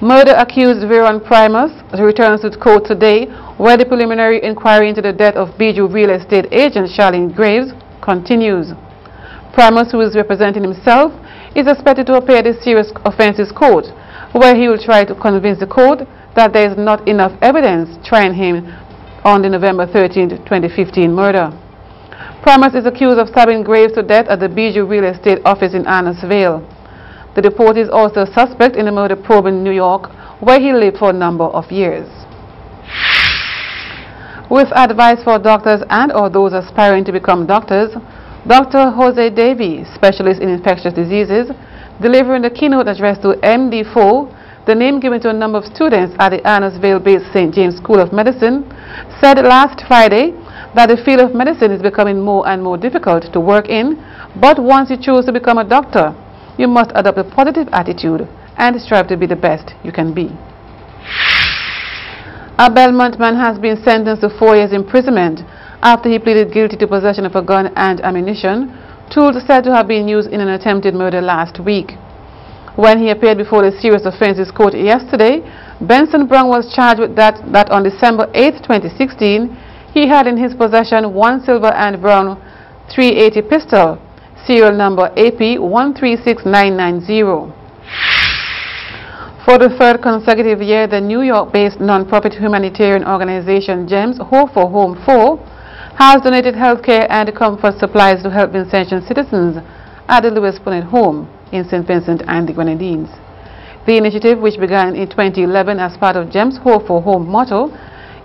Murder accused Veron Primus returns to court today, where the preliminary inquiry into the death of Bijou real estate agent Charlene Graves continues. Primus, who is representing himself, is expected to appear at the serious offences court, where he will try to convince the court that there is not enough evidence trying him on the November 13, 2015 murder. Primus is accused of stabbing Graves to death at the Bijou real estate office in Annisville. The deportee is also a suspect in the murder probe in New York, where he lived for a number of years. With advice for doctors and or those aspiring to become doctors, Dr. Jose Davies, specialist in infectious diseases, delivering the keynote address to MD4, the name given to a number of students at the Annisville-based St. James School of Medicine, said last Friday that the field of medicine is becoming more and more difficult to work in, but once you choose to become a doctor, you must adopt a positive attitude and strive to be the best you can be. A Belmont man has been sentenced to 4 years imprisonment after he pleaded guilty to possession of a gun and ammunition, tools said to have been used in an attempted murder last week. When he appeared before the serious offences court yesterday, Benson Braun was charged with that on December 8, 2016, he had in his possession one silver and brown .380 pistol, serial number AP 136990. For the third consecutive year, the New York-based non-profit humanitarian organization GEMS Hope for Home 4 has donated healthcare and comfort supplies to help Vincentian citizens at the Lewis Punnett Home in St. Vincent and the Grenadines. The initiative, which began in 2011 as part of GEMS Hope for Home motto,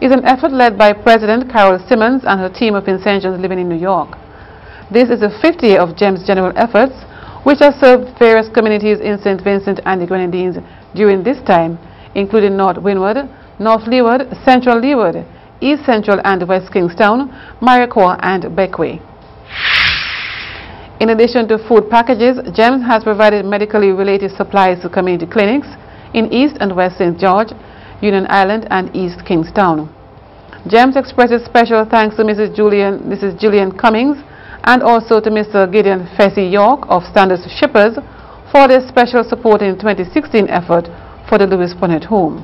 is an effort led by President Carol Simmons and her team of Vincentians living in New York. This is the 5th year of GEMS general efforts, which have served various communities in St. Vincent and the Grenadines during this time, including North Windward, North Leeward, Central Leeward, East Central and West Kingstown, Mariquois and Beckway. In addition to food packages, GEMS has provided medically related supplies to community clinics in East and West St. George, Union Island and East Kingstown. GEMS expresses special thanks to Mrs. Julian Cummings and also to Mr. Gideon Fessy York of Standards Shippers for their special support in the 2016 effort for the Lewis Punnett Home.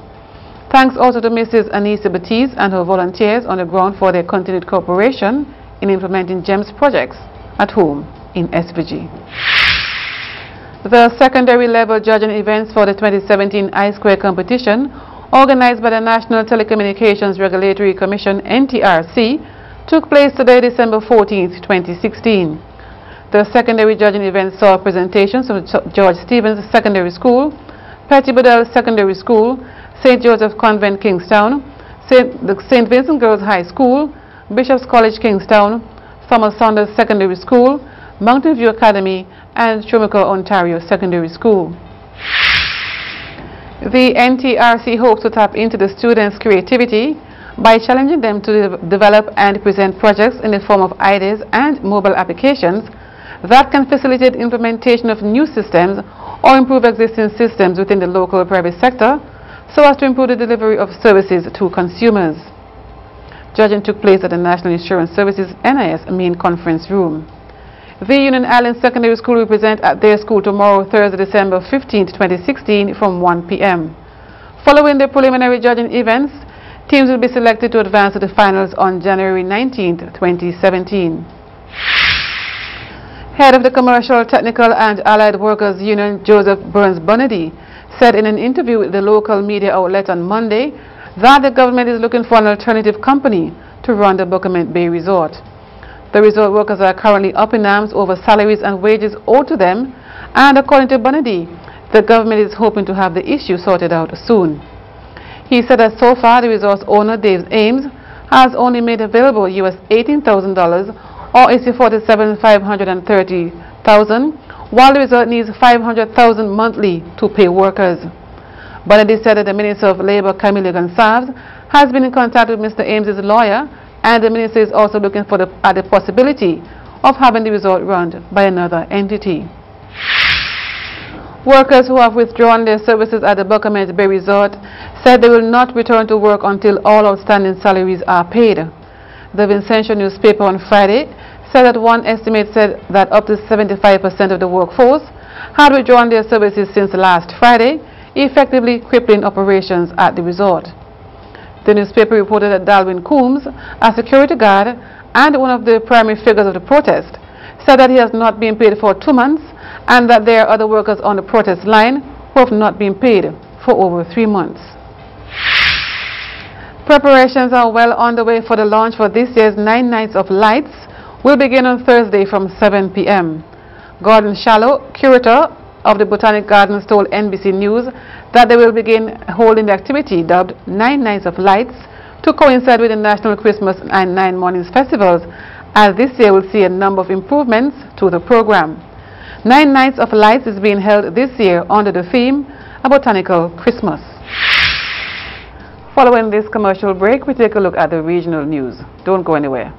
Thanks also to Mrs. Anissa Baptiste and her volunteers on the ground for their continued cooperation in implementing GEMS projects at home in SVG. The secondary level judging events for the 2017 I-Square competition, organized by the National Telecommunications Regulatory Commission NTRC, took place today, December 14, 2016. The secondary judging event saw presentations from George Stevens Secondary School, Petty Bedell Secondary School, St. Joseph Convent Kingstown, St. Vincent Girls High School, Bishop's College Kingstown, Thomas Saunders Secondary School, Mountain View Academy, and Shumico, Ontario Secondary School. The NTRC hopes to tap into the students' creativity by challenging them to develop and present projects in the form of ideas and mobile applications that can facilitate implementation of new systems or improve existing systems within the local private sector so as to improve the delivery of services to consumers. Judging took place at the National Insurance Services NIS main conference room. The Union Island Secondary School will present at their school tomorrow, Thursday, December 15, 2016 from 1 p.m. Following the preliminary judging events, teams will be selected to advance to the finals on January 19, 2017. Head of the Commercial, Technical and Allied Workers Union, Joseph Burns-Bonady, said in an interview with the local media outlet on Monday that the government is looking for an alternative company to run the Boca Med Bay resort. The resort workers are currently up in arms over salaries and wages owed to them, and according to Bonady, the government is hoping to have the issue sorted out soon. He said that so far the resort's owner, Dave Ames, has only made available US $18,000 or $530,000, while the resort needs $500,000 monthly to pay workers. Bonady said that the Minister of Labor, Camilo Gonçalves, has been in contact with Mr. Ames's lawyer, and the minister is also looking for the possibility of having the resort run by another entity. Workers who have withdrawn their services at the Boca Med Bay Resort said they will not return to work until all outstanding salaries are paid. The Vincentian newspaper on Friday said that one estimate said that up to 75% of the workforce had withdrawn their services since last Friday effectively crippling operations at the resort. The newspaper reported that Dalvin Coombs, a security guard and one of the primary figures of the protest, said that he has not been paid for 2 months and that there are other workers on the protest line who have not been paid for over 3 months. Preparations are well on the way for the launch for this year's 9 Nights of Lights will begin on Thursday from 7 p.m. Gordon Shallow, curator of the Botanic Gardens, told NBC News that they will begin holding the activity dubbed 9 Nights of Lights to coincide with the National Christmas and 9 Mornings festivals, as this year will see a number of improvements to the program. 9 Nights of Lights is being held this year under the theme A Botanical Christmas. Following this commercial break, we take a look at the regional news. Don't go anywhere.